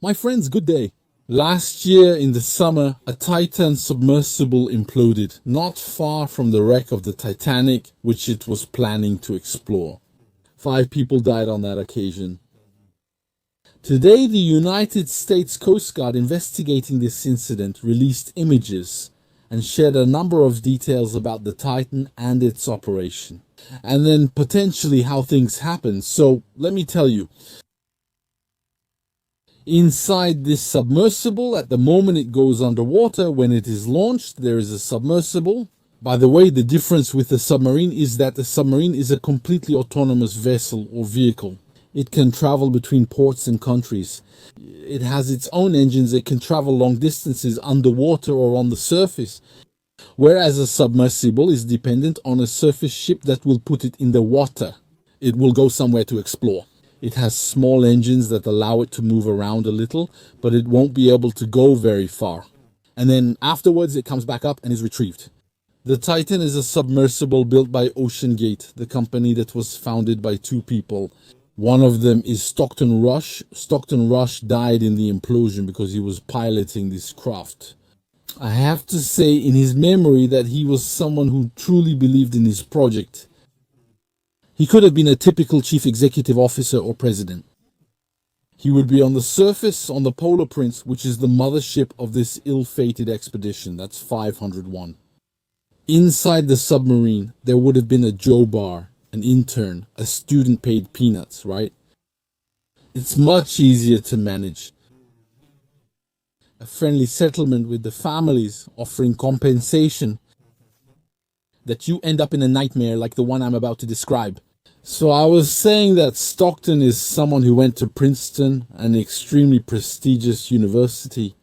My friends, good day. Last year in the summer, a Titan submersible imploded not far from the wreck of the Titanic, which it was planning to explore. 5 people died on that occasion. Today, the United States Coast Guard investigating this incident released images and shared a number of details about the Titan and its operation, and then potentially how things happened. So let me tell you, inside this submersible, at the moment it goes underwater, when it is launched, there is a submersible. By the way, the difference with the submarine is that the submarine is a completely autonomous vessel or vehicle. It can travel between ports and countries. It has its own engines. It can travel long distances underwater or on the surface. Whereas a submersible is dependent on a surface ship that will put it in the water. It will go somewhere to explore. It has small engines that allow it to move around a little, but it won't be able to go very far. And then afterwards it comes back up and is retrieved. The Titan is a submersible built by OceanGate, the company that was founded by 2 people. One of them is Stockton Rush. Stockton Rush died in the implosion because he was piloting this craft. I have to say in his memory that he was someone who truly believed in his project. He could have been a typical chief executive officer or president. He would be on the surface on the Polar Prince, which is the mothership of this ill-fated expedition. That's 501. Inside the submarine, there would have been a Joe Bar, an intern, a student paid peanuts, right? It's much easier to manage. A friendly settlement with the families offering compensation, that you end up in a nightmare like the one I'm about to describe. So I was saying that Stockton is someone who went to Princeton, an extremely prestigious university.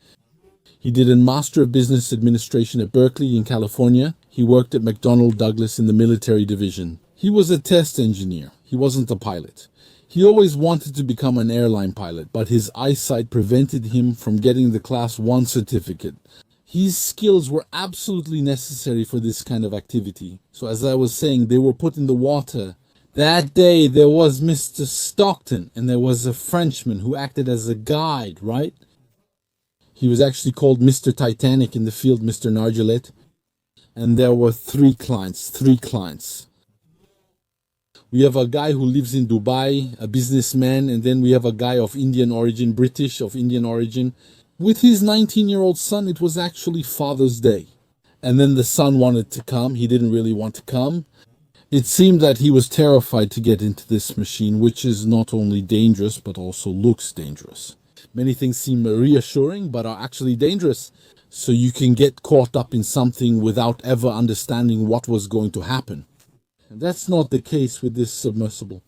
He did a Master of Business Administration at Berkeley in California. He worked at McDonnell Douglas in the military division. He was a test engineer. He wasn't a pilot. He always wanted to become an airline pilot, but his eyesight prevented him from getting the Class 1 certificate. His skills were absolutely necessary for this kind of activity. So as I was saying, they were put in the water. That day there was Mr. Stockton and there was a Frenchman who acted as a guide, right? He was actually called Mr. Titanic in the field, Mr. Nargelet. And there were 3 clients. We have a guy who lives in Dubai, a businessman, and then we have a guy of Indian origin, British of Indian origin. With his 19-year-old son, it was actually Father's Day. And then the son wanted to come. He didn't really want to come. It seemed that he was terrified to get into this machine, which is not only dangerous, but also looks dangerous. Many things seem reassuring, but are actually dangerous. So you can get caught up in something without ever understanding what was going to happen. And that's not the case with this submersible.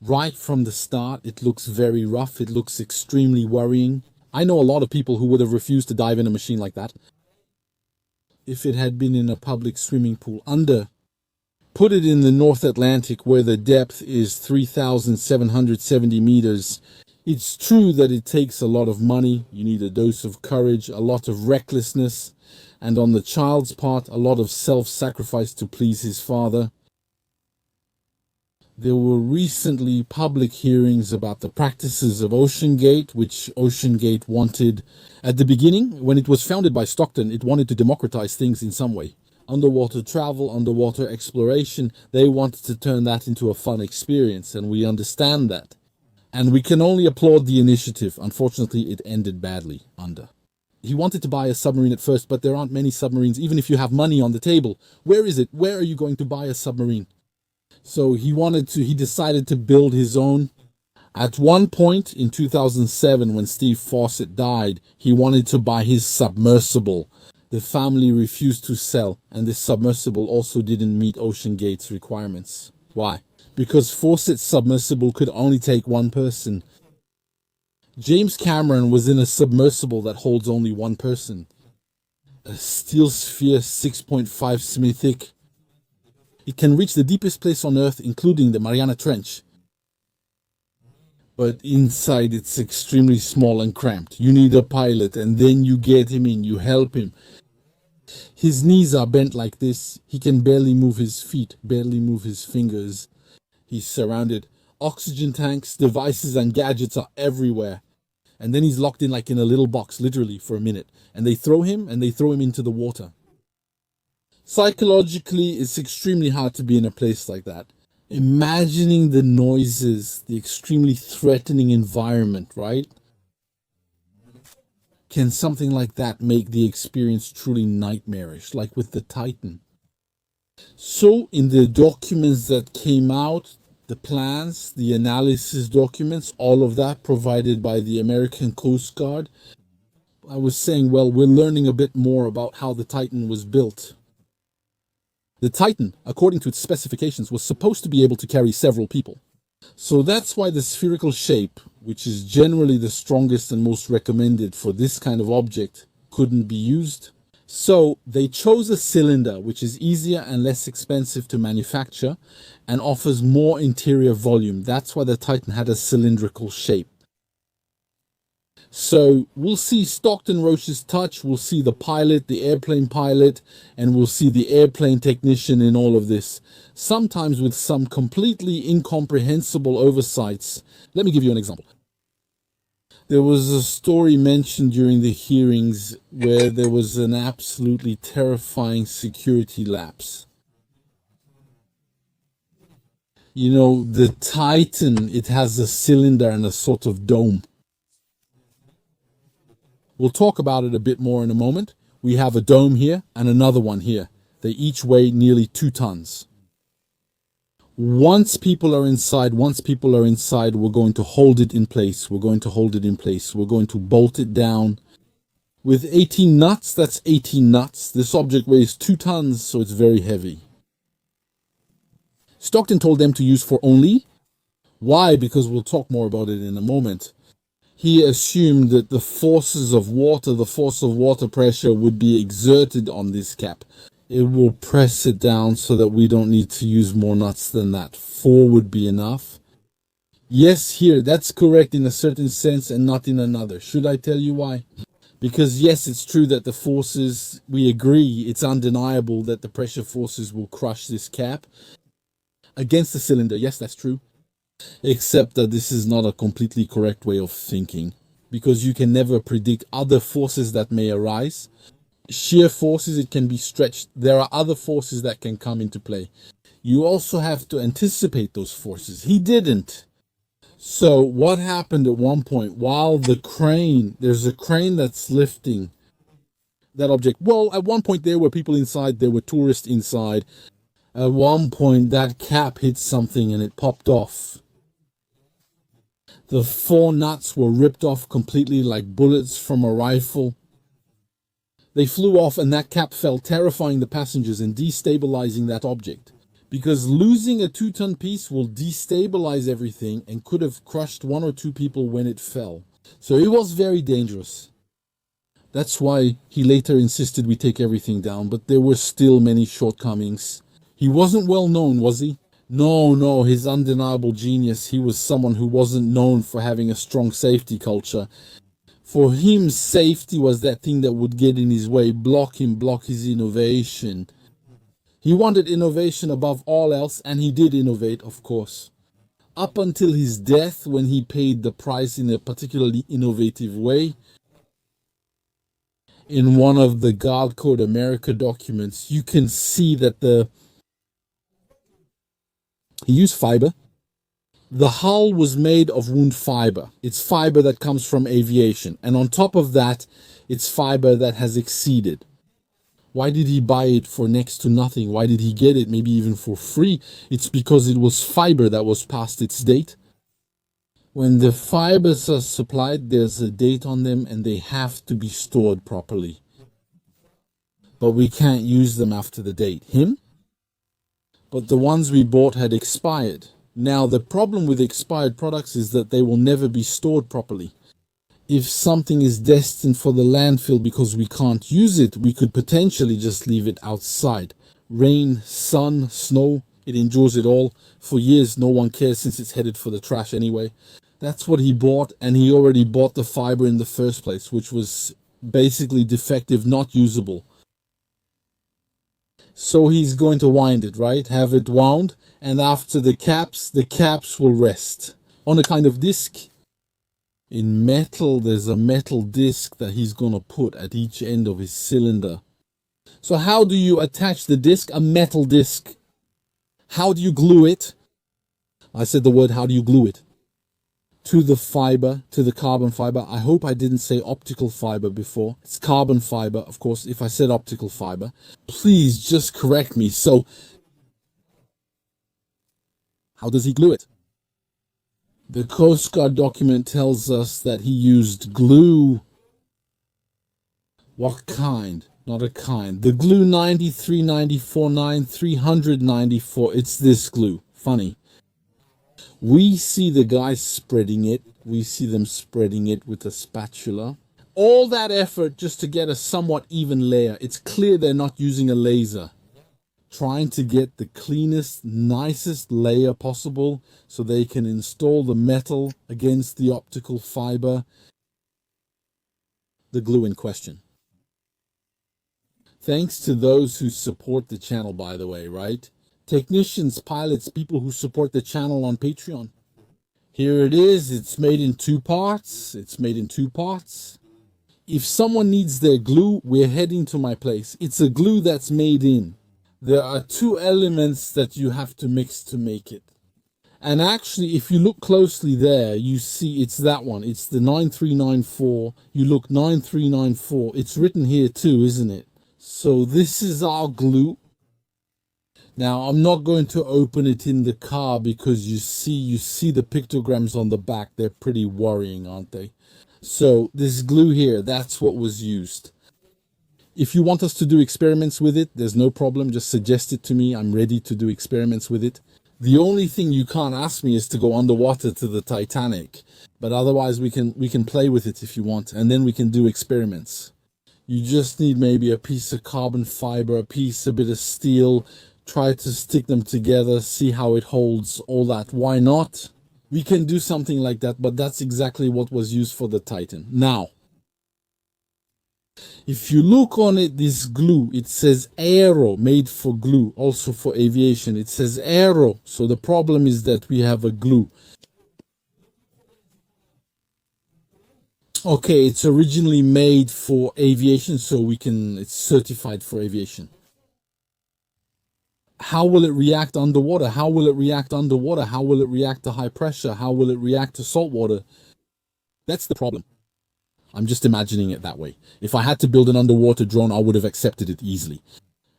Right from the start, it looks very rough. It looks extremely worrying. I know a lot of people who would have refused to dive in a machine like that. If it had been in a public swimming pool under, put it in the North Atlantic where the depth is 3,770 meters. It's true that it takes a lot of money. You need a dose of courage, a lot of recklessness, and on the child's part, a lot of self-sacrifice to please his father. There were recently public hearings about the practices of OceanGate, which OceanGate wanted. At the beginning, when it was founded by Stockton, it wanted to democratize things in some way. Underwater travel, underwater exploration, they wanted to turn that into a fun experience, and we understand that. And we can only applaud the initiative. Unfortunately, it ended badly under. He wanted to buy a submarine at first, but there aren't many submarines, even if you have money on the table. Where is it? Where are you going to buy a submarine? So he decided to build his own. At one point in 2007, when Steve Fawcett died, he wanted to buy his submersible. The family refused to sell, and this submersible also didn't meet OceanGate's requirements. Why? Because Fawcett's submersible could only take 1 person. James Cameron was in a submersible that holds only 1 person. A steel sphere 6.5 sm thick. It can reach the deepest place on Earth, including the Mariana Trench. But inside it's extremely small and cramped. You need a pilot, and then you get him in, you help him. His knees are bent like this. He can barely move his feet, barely move his fingers. He's surrounded. Oxygen tanks, devices, and gadgets are everywhere. and then he's locked in like in a little box, literally, for a minute. And they throw him into the water. Psychologically, it's extremely hard to be in a place like that. Imagining the noises, the extremely threatening environment, right? Can something like that make the experience truly nightmarish, like with the Titan? So, in the documents that came out, the plans, the analysis documents, all of that provided by the American Coast Guard, I was saying, well, we're learning a bit more about how the Titan was built. The Titan, according to its specifications, was supposed to be able to carry several people. So that's why the spherical shape, which is generally the strongest and most recommended for this kind of object, couldn't be used. So they chose a cylinder which is easier and less expensive to manufacture and offers more interior volume. That's why the Titan had a cylindrical shape. So we'll see Stockton Roche's touch, we'll see the pilot, the airplane pilot, and we'll see the airplane technician in all of this. Sometimes with some completely incomprehensible oversights. Let me give you an example. There was a story mentioned during the hearings where there was an absolutely terrifying security lapse. You know, the Titan, it has a cylinder and a sort of dome. We'll talk about it a bit more in a moment. We have a dome here and another one here. They each weigh nearly 2 tons. Once people are inside, we're going to hold it in place. We're going to bolt it down. With 18 nuts, that's 18 nuts. This object weighs 2 tons, so it's very heavy. Stockton told them to use for only. Why? Because we'll talk more about it in a moment. He assumed that the forces of water, the force of water pressure would be exerted on this cap. It will press it down so that we don't need to use more nuts than that. 4 would be enough. Yes, here, that's correct in a certain sense and not in another. Should I tell you why? Because yes, it's true that the forces, we agree, it's undeniable that the pressure forces will crush this cap against the cylinder. Yes, that's true. Except that this is not a completely correct way of thinking, because you can never predict other forces that may arise. Shear forces, it can be stretched. There are other forces that can come into play. You also have to anticipate those forces. He didn't. So what happened at one point, while the crane, there's a crane that's lifting that object. Well, at one point there were people inside, there were tourists inside. At one point that cap hit something and it popped off. The 4 nuts were ripped off completely like bullets from a rifle. They flew off and that cap fell, terrifying the passengers and destabilizing that object. Because losing a 2-ton piece will destabilize everything and could have crushed 1 or 2 people when it fell. So it was very dangerous. That's why he later insisted we take everything down, but there were still many shortcomings. He wasn't well known, was he? No, his undeniable genius. He was someone who wasn't known for having a strong safety culture. For him, safety was that thing that would get in his way, block his innovation. He wanted innovation above all else, and he did innovate, of course. Up until his death, when he paid the price in a particularly innovative way. In one of the Guard Code America documents, you can see that he used fiber. The hull was made of wound fiber. It's fiber that comes from aviation. And on top of that, it's fiber that has exceeded. Why did he buy it for next to nothing? Why did he get it maybe even for free? It's because it was fiber that was past its date. When the fibers are supplied, there's a date on them and they have to be stored properly. But we can't use them after the date. But the ones we bought had expired. Now, the problem with expired products is that they will never be stored properly. If something is destined for the landfill because we can't use it, we could potentially just leave it outside. Rain, sun, snow, it endures it all. For years, no one cares since it's headed for the trash anyway. That's what he bought, and he already bought the fiber in the first place, which was basically defective, not usable. So he's going to wind it, right? Have it wound, and after the caps will rest on a kind of disc. In metal, there's a metal disc that he's going to put at each end of his cylinder. So how do you attach the disc? A metal disc. How do you glue it? I said the word, how do you glue it? To the fiber, to the carbon fiber. I hope I didn't say optical fiber before. It's carbon fiber, of course. If I said optical fiber, please just correct me. So how does he glue it? The Coast Guard document tells us that he used glue. What kind? Not a kind. The glue 9394 394. It's this glue. Funny. We see the guys spreading it. We see them spreading it with a spatula. All that effort just to get a somewhat even layer. It's clear they're not using a laser. Trying to get the cleanest, nicest layer possible so they can install the metal against the optical fiber, the glue in question. Thanks to those who support the channel, by the way, right? Technicians, pilots, people who support the channel on Patreon. Here it is. It's made in 2 parts. It's made in 2 parts. If someone needs their glue, we're heading to my place. It's a glue that's made in. There are 2 elements that you have to mix to make it. And actually, if you look closely there, you see it's that one. It's the 9394. You look 9394. It's written here too, isn't it? So this is our glue. Now, I'm not going to open it in the car because you see the pictograms on the back. They're pretty worrying, aren't they? So this glue here, that's what was used. If you want us to do experiments with it, there's no problem. Just suggest it to me. I'm ready to do experiments with it. The only thing you can't ask me is to go underwater to the Titanic. But otherwise, we can play with it if you want. And then we can do experiments. You just need maybe a piece of carbon fiber, a bit of steel. Try to stick them together, see how it holds, all that. Why not? We can do something like that, but that's exactly what was used for the Titan. Now, if you look on it, this glue, it says aero, made for glue, also for aviation. It says aero. So the problem is that we have a glue. Okay, it's originally made for aviation, so it's certified for aviation. How will it react underwater? How will it react underwater? How will it react to high pressure? How will it react to salt water? That's the problem. I'm just imagining it that way. If I had to build an underwater drone, I would have accepted it easily.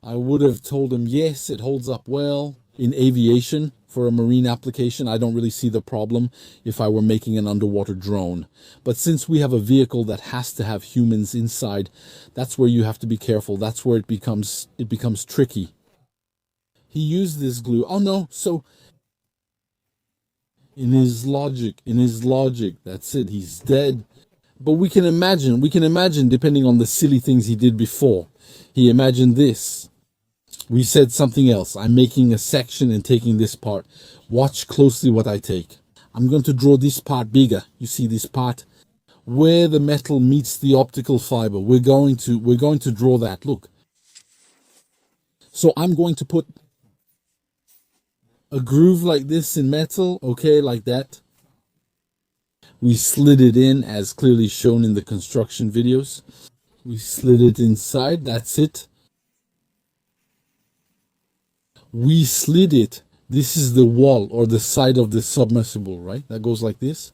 I would have told them, yes, it holds up well in aviation for a marine application. I don't really see the problem if I were making an underwater drone. But since we have a vehicle that has to have humans inside, that's where you have to be careful. That's where it becomes tricky. He used this glue. Oh no, so in his logic, that's it, he's dead. But we can imagine, depending on the silly things he did before. He imagined this. We said something else. I'm making a section and taking this part. Watch closely what I take. I'm going to draw this part bigger. You see this part? Where the metal meets the optical fiber. We're going to draw that. Look. So I'm going to put a groove like this in metal, okay, like that. We slid it in as clearly shown in the construction videos. We slid it inside, that's it. We slid it. This is the wall or the side of the submersible, right? That goes like this,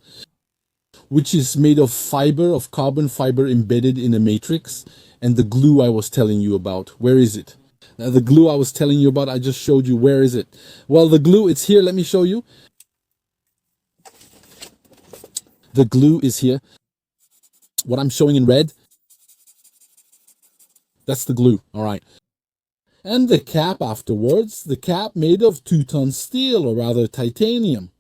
which is made of fiber, of carbon fiber embedded in a matrix. And the glue I was telling you about, where is it? Now, the glue I was telling you about, I just showed you. Where is it? Well, the glue, it's here. Let me show you. The glue is here. What I'm showing in red, that's the glue. All right. And the cap afterwards, the cap made of 2-ton steel, or rather titanium.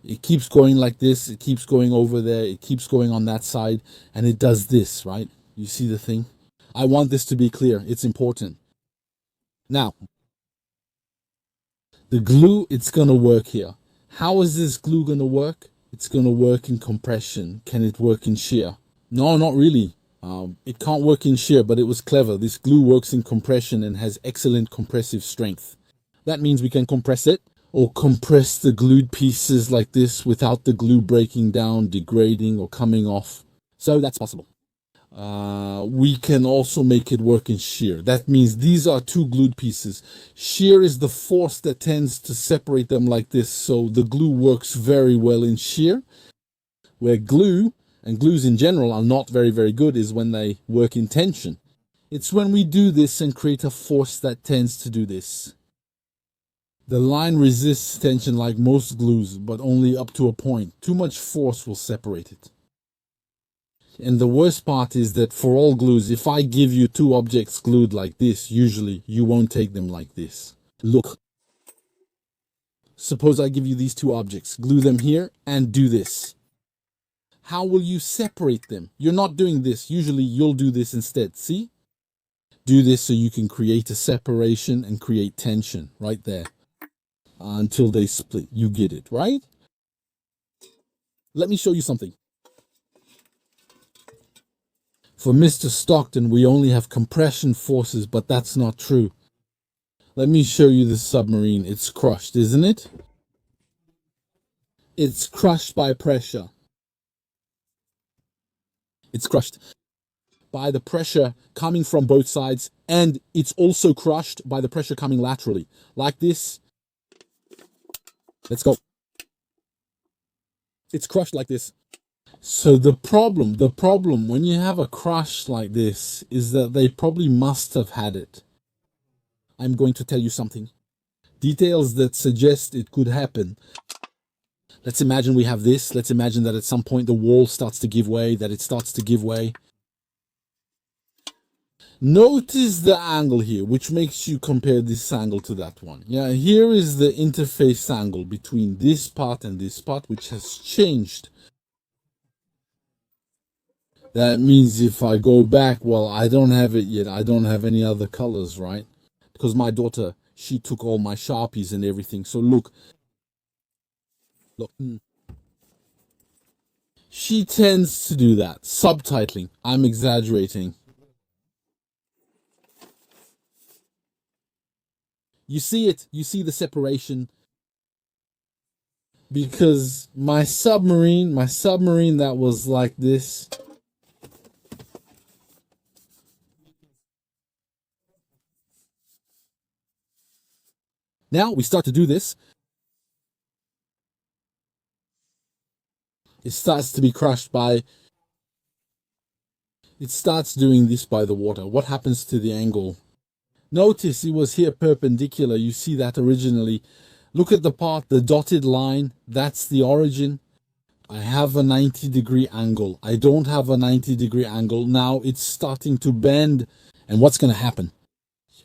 It keeps going like this. It keeps going over there. It keeps going on that side. And it does this, right? You see the thing? I want this to be clear. It's important. Now, the glue, it's going to work here. How is this glue going to work? It's going to work in compression. Can it work in shear? No, not really. It can't work in shear, but it was clever. This glue works in compression and has excellent compressive strength. That means we can compress it, or compress the glued pieces like this without the glue breaking down, degrading, or coming off. So that's possible. We can also make it work in shear. That means these are two glued pieces. Shear is the force that tends to separate them like this, so the glue works very well in shear. Where glue, and glues in general are not very, very good, is when they work in tension. It's when we do this and create a force that tends to do this. The line resists tension like most glues, but only up to a point. Too much force will separate it. And the worst part is that for all glues, if I give you two objects glued like this, usually you won't take them like this. Look. Suppose I give you these two objects, glue them here and do this. How will you separate them? You're not doing this. Usually you'll do this instead. See? Do this so you can create a separation and create tension right there until they split. You get it, right? Let me show you something. For Mr. Stockton, we only have compression forces, but that's not true. Let me show you the submarine. It's crushed, isn't it? It's crushed by pressure. It's crushed by the pressure coming from both sides, and it's also crushed by the pressure coming laterally, like this. Let's go. It's crushed like this. So the problem when you have a crush like this is that they probably must have had it. I'm going to tell you something. Details that suggest it could happen. Let's imagine we have this. Let's imagine that at some point the wall starts to give way, that it starts to give way. Notice the angle here, which makes you compare this angle to that one. Yeah, here is the interface angle between this part and this part, which has changed. That means if I go back, well, I don't have it yet. I don't have any other colors, right? Because my daughter, she took all my Sharpies and everything. So look. Look. She tends to do that. Subtitling. I'm exaggerating. You see it. You see the separation. Because my submarine that was like this. Now we start to do this. It starts to be crushed by... It starts doing this by the water. What happens to the angle? Notice it was here perpendicular. You see that originally. Look at the part, the dotted line. That's the origin. I have a 90-degree angle. I don't have a 90-degree angle. Now it's starting to bend. And what's going to happen?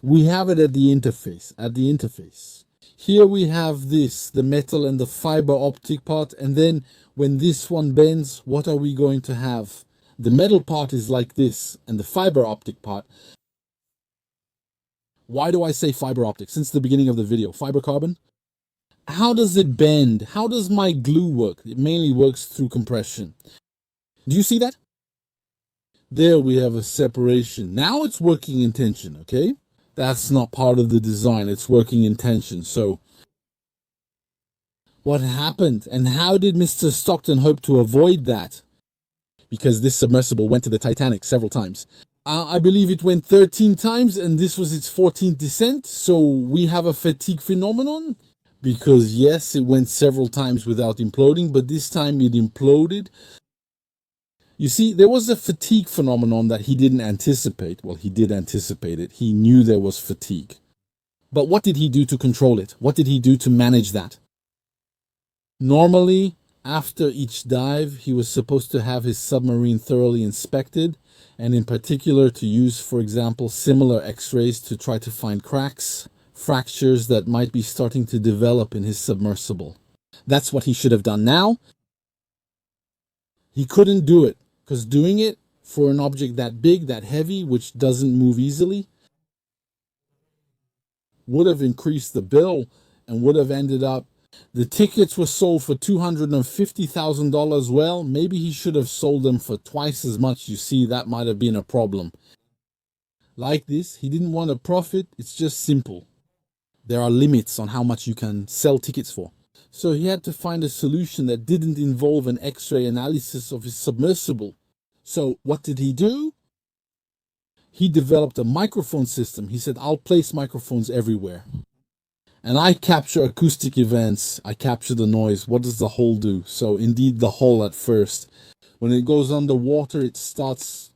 We have it at the interface. Here we have this, the metal and the fiber optic part. And then when this one bends, what are we going to have? The metal part is like this, and the fiber optic part. Why do I say fiber optic? Since the beginning of the video, fiber carbon. How does it bend? How does my glue work? It mainly works through compression. Do you see that? There we have a separation. Now it's working in tension, okay? That's not part of the design. It's working in tension. So what happened? And how did Mr. Stockton hope to avoid that? Because this submersible went to the Titanic several times. I believe it went 13 times and this was its 14th descent. So we have a fatigue phenomenon. Because yes, it went several times without imploding, but this time it imploded. You see, there was a fatigue phenomenon that he didn't anticipate. Well, he did anticipate it. He knew there was fatigue. But what did he do to control it? What did he do to manage that? Normally, after each dive, he was supposed to have his submarine thoroughly inspected, and in particular to use, for example, similar x-rays to try to find cracks, fractures that might be starting to develop in his submersible. That's what he should have done. Now, he couldn't do it, because doing it for an object that big, that heavy, which doesn't move easily, would have increased the bill and would have ended up... The tickets were sold for $250,000. Well, maybe he should have sold them for twice as much. You see, that might have been a problem. Like this, he didn't want a profit. It's just simple. There are limits on how much you can sell tickets for. So he had to find a solution that didn't involve an X-ray analysis of his submersible. So what did he do? He developed a microphone system. He said, I'll place microphones everywhere. And I capture acoustic events. I capture the noise. What does the hull do? So indeed, the hull at first. When it goes underwater, it starts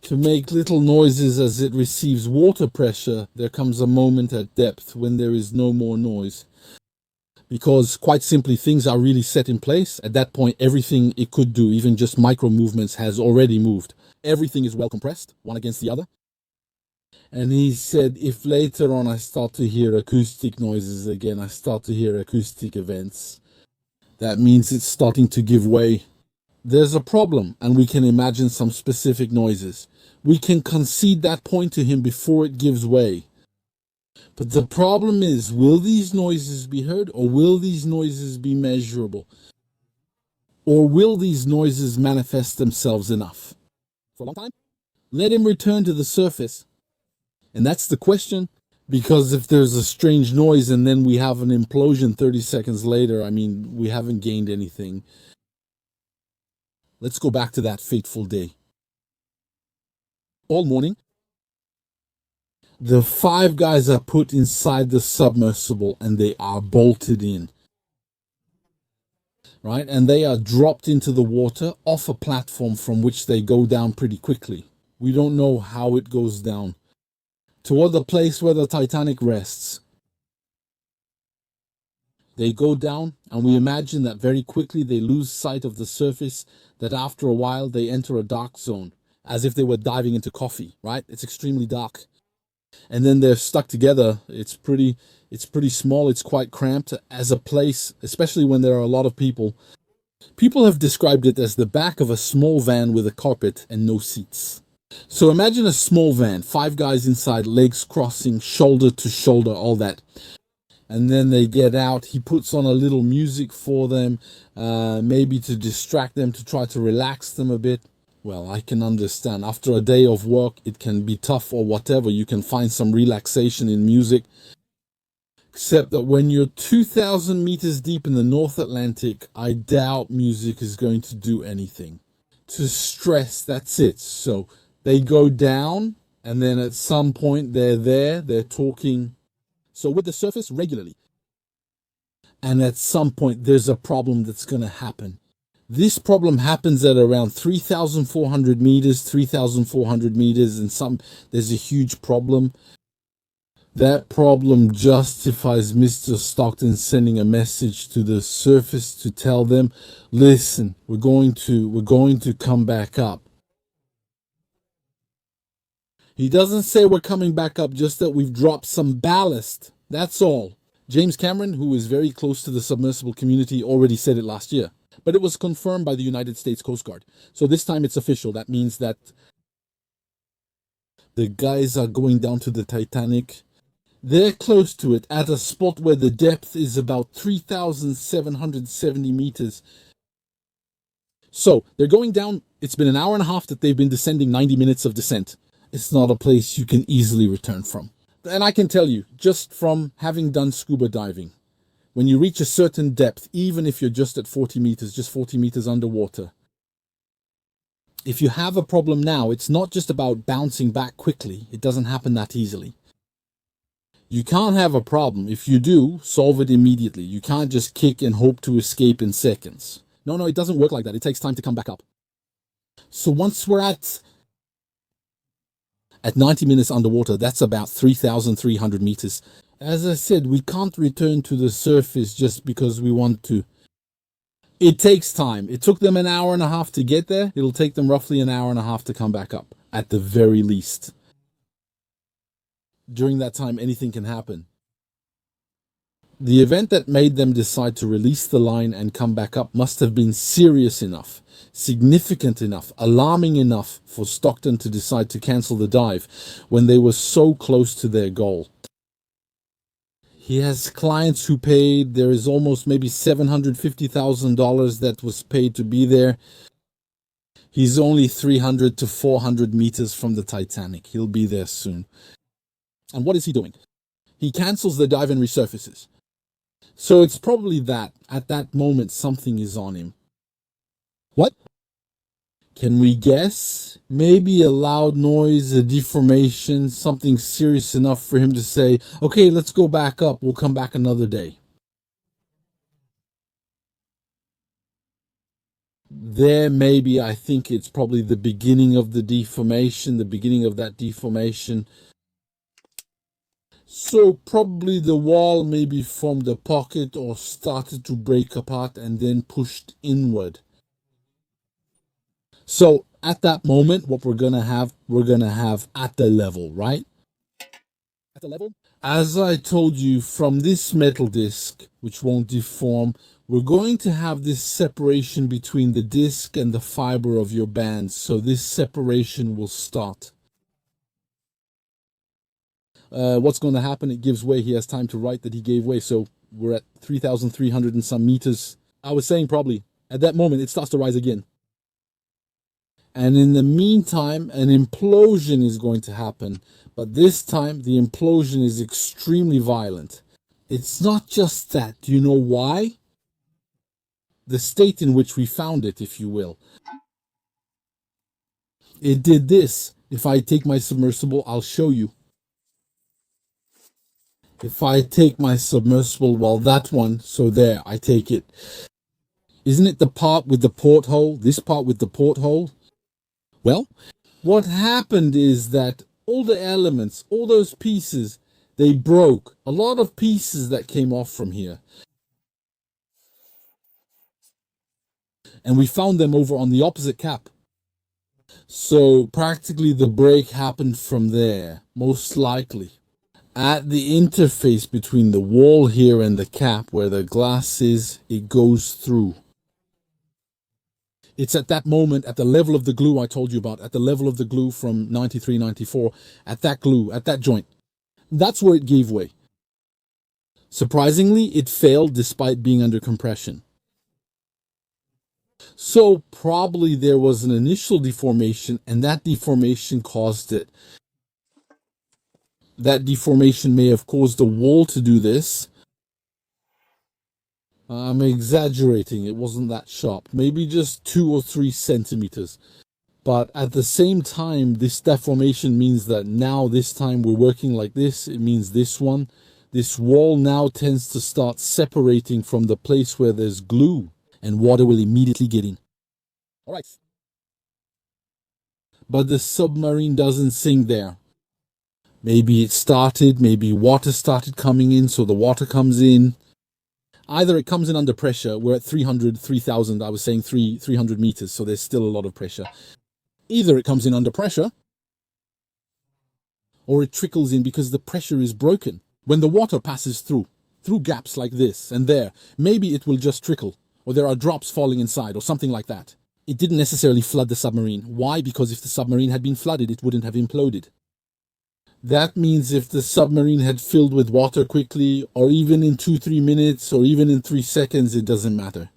to make little noises as it receives water pressure. There comes a moment at depth when there is no more noise. Because quite simply, things are really set in place. At that point, everything it could do, even just micro movements, has already moved. Everything is well compressed, one against the other. And he said, if later on I start to hear acoustic noises again, I start to hear acoustic events, that means it's starting to give way. There's a problem, and we can imagine some specific noises. We can concede that point to him before it gives way. But the problem is, will these noises be heard, or will these noises be measurable? Or will these noises manifest themselves enough? For a long time? Let him return to the surface. And that's the question, because if there's a strange noise and then we have an implosion 30 seconds later, I mean, we haven't gained anything. Let's go back to that fateful day. All morning, the 5 guys are put inside the submersible and they are bolted in. Right? And they are dropped into the water off a platform from which they go down pretty quickly. We don't know how it goes down. Toward the place where the Titanic rests. They go down, and we imagine that very quickly they lose sight of the surface, that after a while they enter a dark zone, as if they were diving into coffee, right? It's extremely dark. And then they're stuck together. It's pretty small, it's quite cramped as a place, especially when there are a lot of people. People have described it as the back of a small van with a carpet and no seats. So imagine a small van, 5 guys inside, legs crossing, shoulder to shoulder, all that. And then they get out. He puts on a little music for them, maybe to distract them, to try to relax them a bit. Well, I can understand. After a day of work, it can be tough or whatever. You can find some relaxation in music. Except that when you're 2,000 meters deep in the North Atlantic, I doubt music is going to do anything. To stress, that's it. So they go down, and then at some point they're talking. So with the surface regularly. And at some point there's a problem that's going to happen. This problem happens at around 3,400 meters, 3,400 meters, and there's a huge problem. That problem justifies Mr. Stockton sending a message to the surface to tell them, listen, we're going to come back up. He doesn't say we're coming back up, just that we've dropped some ballast. That's all. James Cameron, who is very close to the submersible community, already said it last year. But it was confirmed by the United States Coast Guard. So this time it's official. That means that the guys are going down to the Titanic. They're close to it at a spot where the depth is about 3,770 meters. So they're going down. It's been an hour and a half that they've been descending, 90 minutes of descent. It's not a place you can easily return from. And I can tell you, just from having done scuba diving, when you reach a certain depth, even if you're just at 40 meters, just 40 meters underwater, if you have a problem now, it's not just about bouncing back quickly. It doesn't happen that easily. You can't have a problem. If you do, solve it immediately. You can't just kick and hope to escape in seconds. No, it doesn't work like that. It takes time to come back up. So once we're at 90 minutes underwater, that's about 3,300 meters. As I said, we can't return to the surface just because we want to. It takes time. It took them an hour and a half to get there. It'll take them roughly an hour and a half to come back up, at the very least. During that time, anything can happen. The event that made them decide to release the line and come back up must have been serious enough, significant enough, alarming enough for Stockton to decide to cancel the dive when they were so close to their goal. He has clients who paid. There is almost maybe $750,000 that was paid to be there. He's only 300 to 400 meters from the Titanic. He'll be there soon. And what is he doing? He cancels the dive and resurfaces. So it's probably that at that moment something is on him. What? Can we guess? Maybe a loud noise, a deformation, something serious enough for him to say, okay, let's go back up. We'll come back another day. There, maybe, I think it's probably the beginning of the deformation, the beginning of that deformation. So probably the wall maybe formed a pocket or started to break apart and then pushed inward. So at that moment, what we're gonna have at the level, right? At the level? As I told you, from this metal disc, which won't deform, we're going to have this separation between the disc and the fiber of your band. So this separation will start. What's going to happen? It gives way. He has time to write that he gave way. So we're at 3,300 and some meters. I was saying probably at that moment it starts to rise again. And in the meantime, an implosion is going to happen. But this time, the implosion is extremely violent. It's not just that. Do you know why? The state in which we found it, if you will. It did this. If I take my submersible, I'll show you. If I take my submersible, well, that one, so there, I take it. Isn't it the part with the porthole? This part with the porthole? Well, what happened is that all the elements, all those pieces, they broke. A lot of pieces that came off from here. And we found them over on the opposite cap. So practically the break happened from there, most likely. At the interface between the wall here and the cap where the glass is, it goes through. It's at that moment, at the level of the glue I told you about, at the level of the glue from 93, 94, at that glue, at that joint. That's where it gave way. Surprisingly, it failed despite being under compression. So probably there was an initial deformation, and that deformation caused it. That deformation may have caused the wall to do this. I'm exaggerating, it wasn't that sharp. Maybe just 2 or 3 centimeters. But at the same time, this deformation means that now this time we're working like this. It means this one. This wall now tends to start separating from the place where there's glue, and water will immediately get in. All right. But the submarine doesn't sink there. Maybe it started, maybe water started coming in, so the water comes in. Either it comes in under pressure. We're at 300, 3,000. I was saying 300 meters, so there's still a lot of pressure. Either it comes in under pressure, or it trickles in because the pressure is broken. When the water passes through gaps like this and there, maybe it will just trickle, or there are drops falling inside, or something like that. It didn't necessarily flood the submarine. Why? Because if the submarine had been flooded, it wouldn't have imploded. That means if the submarine had filled with water quickly, or even in 2-3 minutes, or even in 3 seconds, it doesn't matter.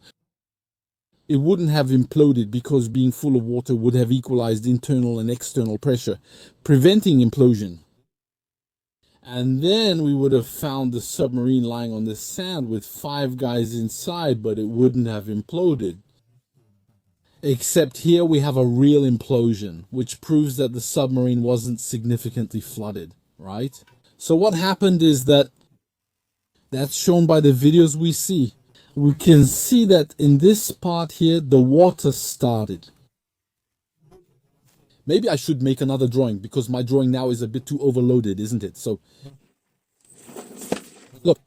It wouldn't have imploded because being full of water would have equalized internal and external pressure, preventing implosion. And then we would have found the submarine lying on the sand with 5 guys inside, but it wouldn't have imploded. Except here we have a real implosion, which proves that the submarine wasn't significantly flooded, right? So what happened is that's shown by the videos we see. We can see that in this part here, the water started. Maybe I should make another drawing because my drawing now is a bit too overloaded, isn't it? So, look.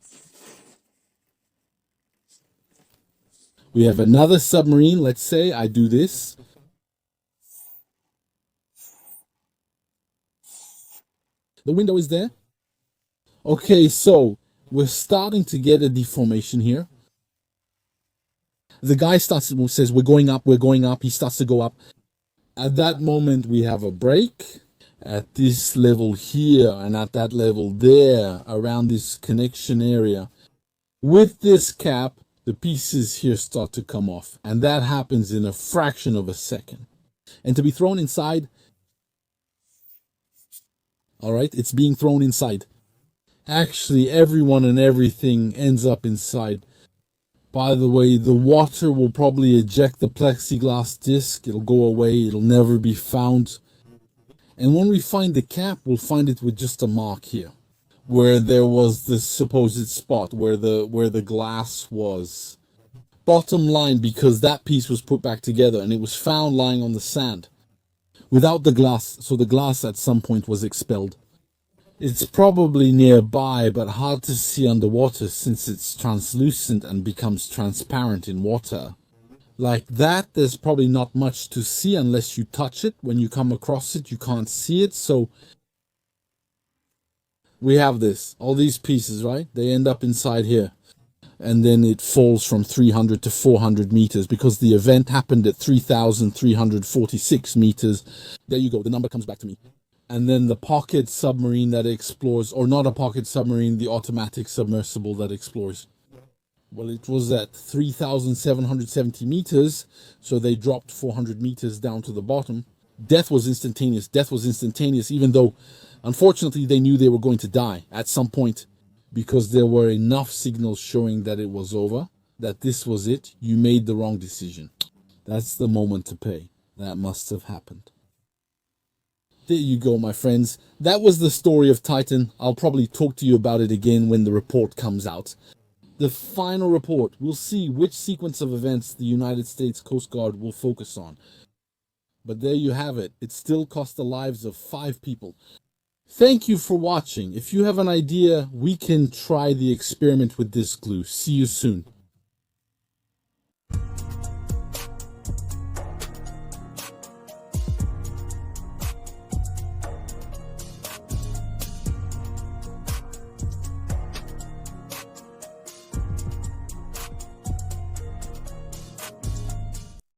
We have another submarine. Let's say I do this. The window is there. Okay, so we're starting to get a deformation here. The guy says, we're going up. He starts to go up. At that moment, we have a break at this level here and at that level there around this connection area. With this cap, the pieces here start to come off, and that happens in a fraction of a second. And to be thrown inside, All right, it's being thrown inside. Actually, everyone and everything ends up inside. By the way, the water will probably eject the plexiglass disc. It'll go away. It'll never be found. And when we find the cap, we'll find it with just a mark here, where there was this supposed spot where the glass was. Bottom line, because that piece was put back together and it was found lying on the sand without the glass, so the glass at some point was expelled. It's probably nearby, but hard to see underwater since it's translucent and becomes transparent in water. Like that, there's probably not much to see unless you touch it. When you come across it, you can't see it. So we have this, all these pieces, right? They end up inside here. And then it falls from 300 to 400 meters because the event happened at 3,346 meters. There you go. The number comes back to me. And then the pocket submarine that explores, or not a pocket submarine, the automatic submersible that explores. Well, it was at 3,770 meters, so they dropped 400 meters down to the bottom. Death was instantaneous. Death was instantaneous, even though, unfortunately, they knew they were going to die at some point because there were enough signals showing that it was over, that this was it. You made the wrong decision. That's the moment to pay. That must have happened. There you go, my friends. That was the story of Titan. I'll probably talk to you about it again when the report comes out. The final report, we'll see which sequence of events the United States Coast Guard will focus on. But there you have it. It still cost the lives of 5 people. Thank you for watching. If you have an idea, we can try the experiment with this glue. See you soon.